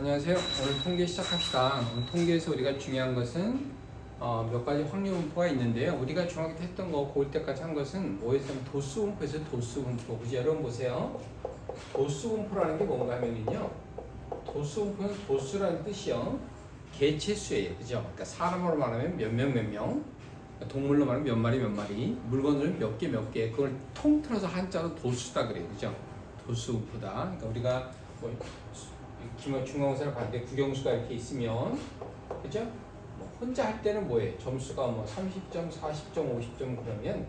안녕하세요. 오늘 통계 시작합시다. 오늘 통계에서 우리가 중요한 것은 몇 가지 확률 분포가 있는데요. 우리가 중학교 때 했던 거 고일 때까지 한 것은 뭐였냐면 도수 분포에서 도수 분포. 그죠? 여러분 보세요. 도수 분포라는 게 뭔가 하면요. 도수 분포는 도수라는 뜻이요. 개체수예요. 그죠? 그러니까 사람으로 말하면 몇 명, 동물로 말하면 몇 마리 몇 마리, 물건으로는 몇 개 몇 개. 그걸 통틀어서 한자로 도수다 그래요. 그죠? 도수 분포다. 그러니까 우리가 뭐 중간고사를 봤는데 국영수가 이렇게 있으면 그죠? 뭐 혼자 할 때는 뭐예요? 점수가 뭐 30점, 40점, 50점 그러면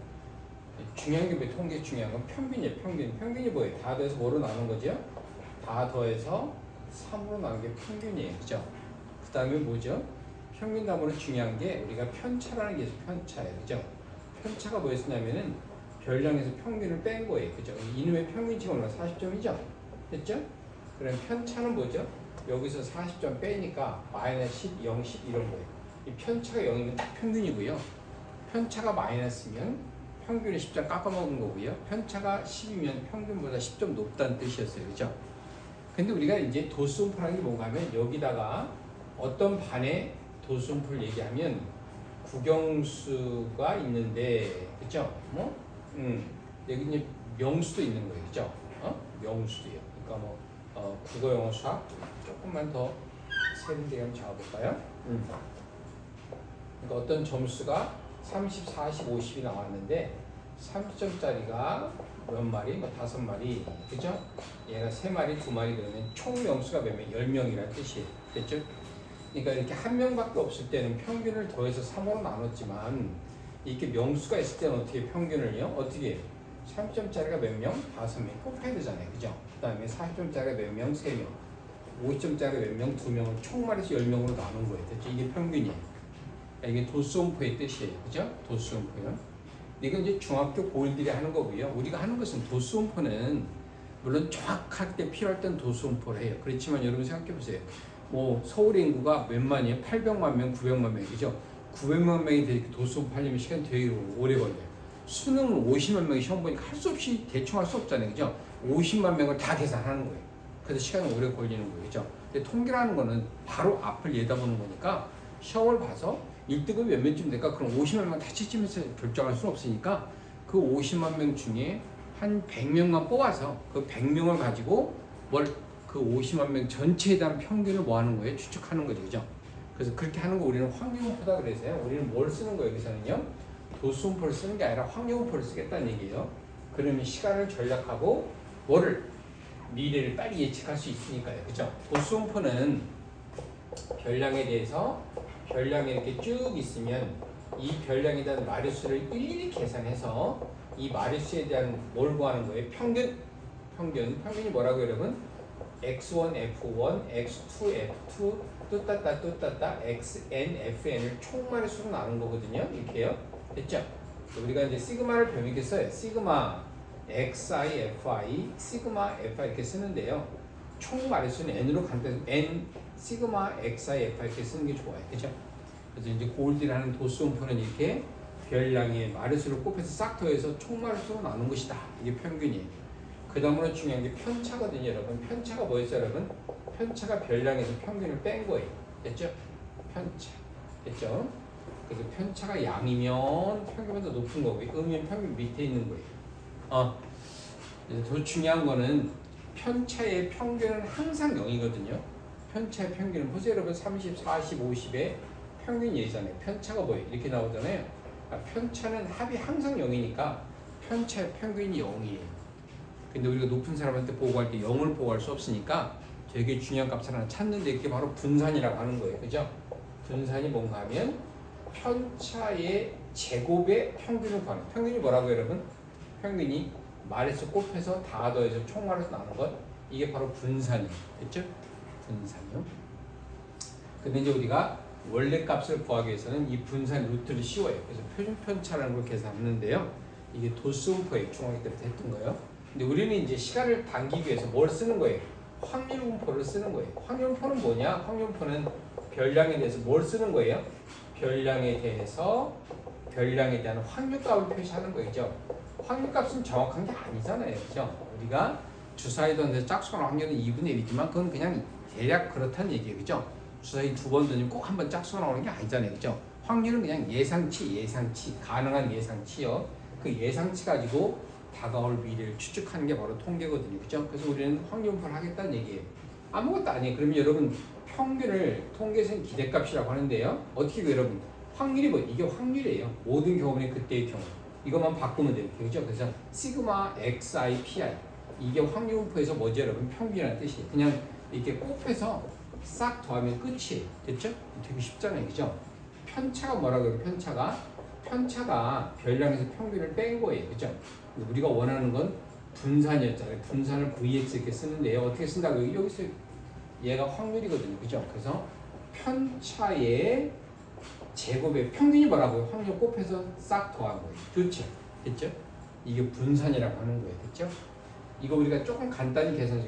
중요한 게 뭐 통계 중요한 건 평균이에요. 평균이 뭐예요? 다 더해서 뭐로 나눈 거죠? 다 더해서 3으로 나눈 게 평균이에요. 그죠? 그 다음에 뭐죠? 평균 다음으로 중요한 게 우리가 편차라는 게 있어요. 편차예요. 그죠? 편차가 뭐였냐면은 별량에서 평균을 뺀 거예요. 그죠? 이놈의 평균치가 얼마? 40점이죠? 됐죠? 그럼 편차는 뭐죠? 여기서 40점 빼니까 마이너스 10, 0, 10 이런 거예요. 이 편차가 0이면 딱 평균이고요. 편차가 마이너스면 평균이 10점 깎아먹은 거고요. 편차가 10이면 평균보다 10점 높다는 뜻이었어요. 그죠? 근데 우리가 이제 도수분포라는 게 뭔가 하면 여기다가 어떤 반의 도수분포를 얘기하면 국영수가 있는데 그죠? 여기 이제 명수도 있는 거예요. 그죠? 명수도요. 그러니까 뭐 국어, 영어, 수학 조금만 더 세련되게 한번 잡아볼까요? 그러니까 어떤 점수가 30, 40, 50이 나왔는데 30점짜리가 몇 마리? 뭐 5마리, 그죠? 얘가 3마리, 2마리 그러면 총 명수가 몇 명? 10명이라는 뜻이에요. 됐죠? 그러니까 이렇게 한 명밖에 없을 때는 평균을 더해서 3으로 나눴지만 이렇게 명수가 있을 때는 어떻게 평균을요? 어떻게 해요? 30점짜리가 몇 명? 5명 곱해야 되잖아요. 그죠? 그 다음에 40점짜리가 몇 명? 3명 50점짜리가 몇 명? 2명을 총 말해서 10명으로 나눈 거예요. 됐죠? 이게 평균이에요. 이게 도수분포의 뜻이에요. 그죠? 도수분포요. 이건 이제 중학교 고일들이 하는 거고요. 우리가 하는 것은 도수분포는 물론 정확하게 필요할 땐 도수분포를 해요. 그렇지만 여러분 생각해 보세요. 뭐 서울의 인구가 몇만이에요? 800만 명, 900만 명이죠. 900만 명이 되게 도수분포 하려면 시간 되게 오래 걸려요. 수능을 50만 명이 시험 보니까 할 수 없이 대충 할 수 없잖아요. 그죠? 50만 명을 다 계산하는 거예요. 그래서 시간이 오래 걸리는 거예요. 그죠? 근데 통계라는 거는 바로 앞을 내다보는 거니까 시험을 봐서 1등급이 몇 명쯤 될까? 그럼 50만 명 다 채점해서 결정할 수는 없으니까 그 50만 명 중에 한 100명만 뽑아서 그 100명을 가지고 그 50만 명 전체에 대한 평균을 뭐 하는 거예요? 추측하는 거죠. 그죠? 그래서 그렇게 하는 거 우리는 확률분포다 그래서요. 우리는 뭘 쓰는 거예요? 여기서는요. 도수분포를 쓰는 게 아니라 확률분포를 쓰겠다는 얘기예요. 그러면 시간을 절약하고 미래를 빨리 예측할 수 있으니까요. 그죠? 도수분포는 별량에 대해서 별량이 이렇게 쭉 있으면 이 별량에 대한 마리수를 일일이 계산해서 이 마리수에 대한 뭘 구하는 거예요? 평균이 뭐라고 여러분? x1, f1, x2, f2 뚜따따 xn, fn을 총 마리수로 나눈 거거든요. 이렇게요. 됐죠? 우리가 이제 시그마를 변형해서 써요. 시그마 xi, fi, 시그마 fi 이렇게 쓰는데요. 총 마리수는 n으로 간단 n 시그마 xi, fi 이렇게 쓰는 게 좋아요. 그죠? 그래서 이제 고일들하는 도수분포는 이렇게 별량의 마리수를 곱해서 싹 더해서 총 마리수로 나눈 것이다. 이게 평균이에요. 그 다음으로 중요한 게 편차거든요, 여러분. 편차가 뭐였어요, 여러분? 편차가 별량에서 평균을 뺀 거예요. 됐죠? 편차. 됐죠? 그래서 편차가 양이면 평균보다 높은 거고요. 음이면 평균 밑에 있는 거예요. 더 중요한 거는 편차의 평균은 항상 0이거든요. 편차의 평균은 보세요, 여러분. 30, 40, 50의 평균 예잖아요. 편차가 뭐예요? 이렇게 나오잖아요. 편차는 합이 항상 0이니까 편차의 평균이 0이에요. 근데 우리가 높은 사람한테 보고할 때 0을 보고할 수 없으니까 되게 중요한 값을 하나 찾는데 그게 바로 분산이라고 하는 거예요. 그죠? 분산이 뭔가 하면 편차의 제곱의 평균을 구하는. 평균이 뭐라고 여러분? 평균이 마리수 곱해서 다 더해서 총 마리수 나눈 것. 이게 바로 분산이에요. 됐죠? 분산이요. 근데 이제 우리가 원래 값을 구하기 위해서는 이 분산 루트를 씌워요. 그래서 표준 편차라는 걸 계산하는데요. 이게 도수분포에 중학교 때부터 했던 거예요. 근데 우리는 이제 시간을 당기기 위해서 뭘 쓰는 거예요? 확률분포를 쓰는 거예요. 확률분포는 뭐냐? 확률분포는 별량에 대해서 뭘 쓰는 거예요? 별량에 대한 확률값을 표시하는 거죠. 확률값은 정확한 게 아니잖아요. 그죠? 우리가 주사위던데 짝수가 확률은 2분의 1이지만 그건 그냥 대략 그렇다는 얘기예요. 그죠? 주사위 2번 던지면 꼭 한 번 짝수 나오는 게 아니잖아요. 그죠? 확률은 그냥 예상치, 가능한 예상치요. 그 예상치 가지고 다가올 미래를 추측하는 게 바로 통계거든요. 그죠? 그래서 우리는 확률분포를 하겠다는 얘기예요. 아무것도 아니에요. 그러면 여러분 평균을 통계에서는 기대값이라고 하는데요. 어떻게 해요, 여러분? 확률이 뭐 이게 확률이에요. 모든 경우는 그때의 경우. 이것만 바꾸면 돼요. 그죠? 그래서 시그마 xi pi 이게 확률분포에서 뭐죠, 여러분? 평균이라는 뜻이에요. 그냥 이렇게 곱해서 싹 더하면 끝이에요. 됐죠? 되게 쉽잖아요. 그죠? 편차가 뭐라고 그래요? 편차가 별량에서 평균을 뺀 거예요. 그죠? 우리가 원하는 건 분산이었잖아요. 분산을 vx 이렇게 쓰는데요. 어떻게 쓴다고요? 여기서 얘가 확률이거든요. 그죠? 그래서 편차의 제곱의 평균이 뭐라고요? 확률 곱해서 싹 더한 거예요. 좋죠? 됐죠? 이게 분산이라고 하는 거예요. 됐죠? 이거 우리가 조금 간단히 계산해서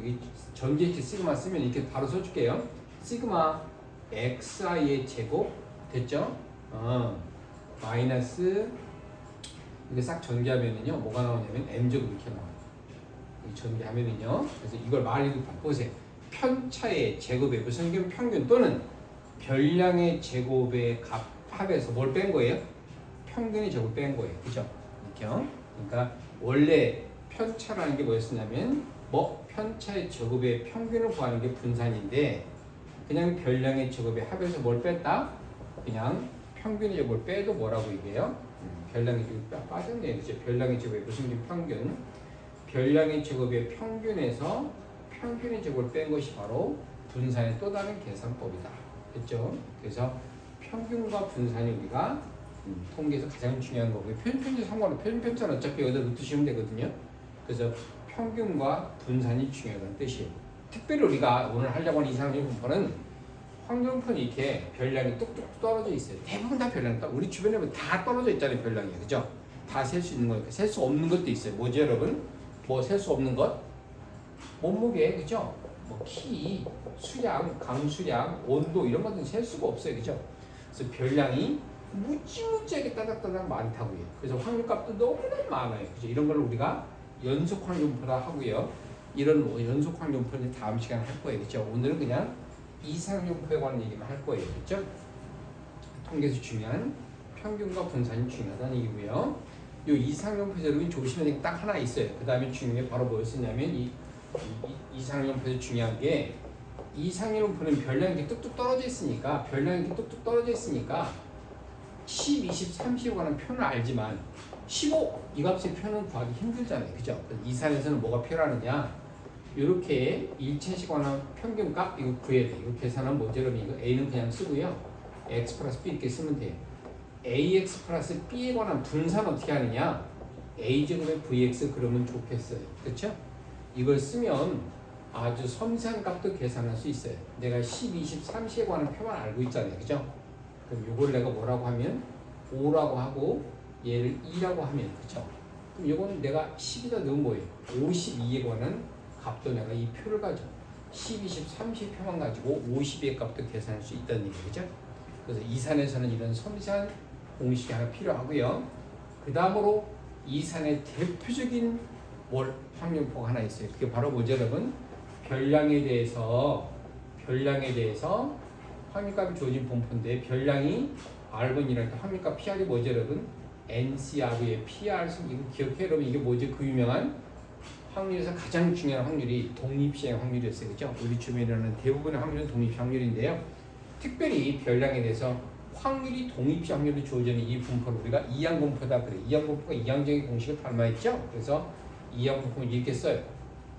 전개식 시그마 쓰면 이렇게 바로 써줄게요. 시그마 xi의 제곱 됐죠? 마이너스 이게 싹 전개하면은요 뭐가 나오냐면 m제곱 이렇게 나와요. 전개하면은요 그래서 이걸 말리고 보세요. 편차의 제곱의 무슨 평균 또는 별량의 제곱의 합에서 뭘 뺀 거예요? 평균의 제곱을 뺀 거예요. 그죠? 이렇게요. 그러니까 원래 편차라는 게 뭐였었냐면 편차의 제곱의 평균을 구하는 게 분산인데 그냥 별량의 제곱의 합에서 뭘 뺐다? 그냥 평균의 제곱을 빼도 뭐라고 얘기해요? 별량의 제곱이 빠졌네요. 그죠? 별량의 제곱의 무슨 평균? 별량의 제곱의 평균에서 평균의 제곱을 뺀 것이 바로 분산의 또 다른 계산법이다. 됐죠? 그래서 평균과 분산이 우리가 통계에서 가장 중요한 거고요. 편차 상관없이 편차는 어차피 여기다 넣으시면 되거든요. 그래서 평균과 분산이 중요하다는 뜻이에요. 특별히 우리가 오늘 하려고 하는 이상적인 분포는 확률분포는 이렇게 별량이 뚝뚝 떨어져 있어요. 대부분 다 별량이 우리 주변에 다 떨어져 있잖아요. 별량이. 그죠? 다 셀 수 있는 거니까. 셀 수 없는 것도 있어요. 뭐죠 여러분? 뭐 셀 수 없는 것? 몸무게. 그죠? 뭐 키, 수량, 강수량, 온도 이런 것들은 셀 수가 없어요. 그죠? 그래서 별량이 무지무지하게 따닥따닥 많다고요. 그래서 확률값도 너무너무 많아요. 그죠? 이런 걸 우리가 연속 확률분포라 하고요. 이런 연속 확률분포는 다음 시간에 할 거예요. 그죠? 오늘은 그냥 이상분포에 관한 얘기만 할 거예요. 그죠? 통계에서 중요한 평균과 분산이 중요하다는 얘기고요. 이 이상분포에서 여러분 조심해야 되는 게 딱 하나 있어요. 그 다음에 중요한 게 바로 뭐였었냐면 이 이상분포에서 중요한 게 이상분포는 별량이 뚝뚝 떨어져 있으니까 10, 20, 30에 관한 표는 알지만 15 이 값의 표는 구하기 힘들잖아요. 그죠? 이산에서는 뭐가 필요하느냐? 이렇게 일체식 관한 평균값 이거 구해야 돼요. 이거 계산하면 뭐죠? 여러분 이거 A는 그냥 쓰고요. X 플러스 B 이렇게 쓰면 돼요. AX 플러스 B에 관한 분산 어떻게 하느냐? A제곱의 VX 그러면 좋겠어요. 그렇죠? 이걸 쓰면 아주 섬세한 값도 계산할 수 있어요. 내가 10, 20, 30에 관한 표만 알고 있잖아요. 그죠? 그럼 이걸 내가 뭐라고 하면 5라고 하고 얘를 2라고 하면 그죠? 그럼 이거는 내가 10에다 넣으면 뭐예요? 52에 관한 값도 내가 이 표를 가지고 10, 20, 30 표만 가지고 52의 값도 계산할 수 있다는 얘기죠. 그래서 이산에서는 이런 섬세한 공식이 하나 필요하고요. 그 다음으로 이산의 대표적인 확률표가 하나 있어요. 그게 바로 뭐죠, 여러분? 별량에 대해서 확률값이 주어진 분포인데 별량이 R1이라는 확률값 PR이 뭐죠, 여러분? NCR의 PR 이거 기억해 여러분. 이게 뭐죠? 그 유명한 확률에서 가장 중요한 확률이 독립시행 확률이었어요. 그죠? 우리 주변에 일어나는 대부분의 확률은 독립시 확률인데요. 특별히 별량에 대해서 확률이 독립시 확률로 주어지는 이 분포를 우리가 이항분포다 그래. 이항분포가 이항적인 공식을 닮아있죠. 그래서 이항분포는 이렇게 써요.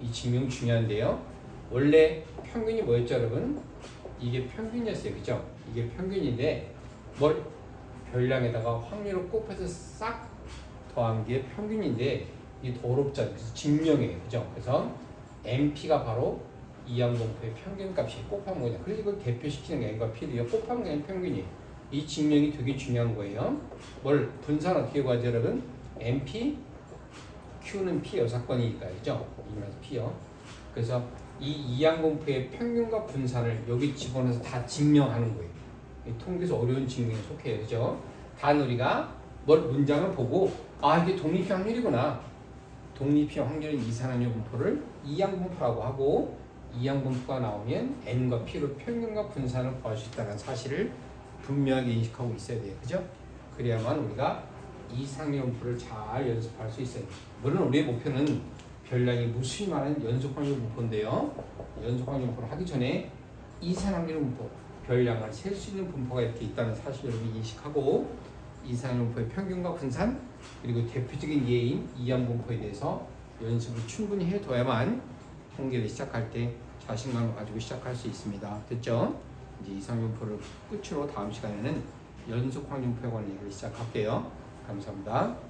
이 증명 중요한데요. 원래 평균이 뭐였죠, 여러분? 이게 평균이었어요. 그죠? 이게 평균인데 별량에다가 확률을 곱해서 싹 더한 게 평균인데 이게 더 어렵잖아요. 그래서 증명해요. 그죠? 그래서 MP가 바로 이항분포의 평균값이 곱한 거냐. 그래서 이걸 대표시키는 게 N과 P도요. 곱한 게 평균이에요. 이 증명이 되게 중요한 거예요. 분산 어떻게 구하죠, 여러분? MP, Q는 P 여사건이니까, 그죠? 이면서 P요. 그래서 이 이항분포의 평균과 분산을 여기 집어넣어서 다 증명하는 거예요. 통계에서 어려운 증명에 속해요. 그죠? 단 우리가 문장을 보고 이게 독립형 확률이구나. 독립형 확률은 이산항률 분포를 이항분포라고 하고 이항분포가 나오면 n과 p로 평균과 분산을 구할 수 있다는 사실을 분명하게 인식하고 있어야 돼요. 그죠? 그래야만 우리가 이상분포를 잘 연습할 수 있어요. 물론 우리의 목표는 별량이 무수히 많은 연속확률분포인데요. 연속확률분포를 하기 전에 이상확률분포, 별량을 셀 수 있는 분포가 이렇게 있다는 사실을 여러분이 인식하고 이상분포의 평균과 분산 그리고 대표적인 예인 이항분포에 대해서 연습을 충분히 해둬야만 통계를 시작할 때 자신감을 가지고 시작할 수 있습니다. 됐죠? 이제 이상분포를 끝으로 다음 시간에는 연속확률분포에 관한 얘기를 시작할게요. 감사합니다.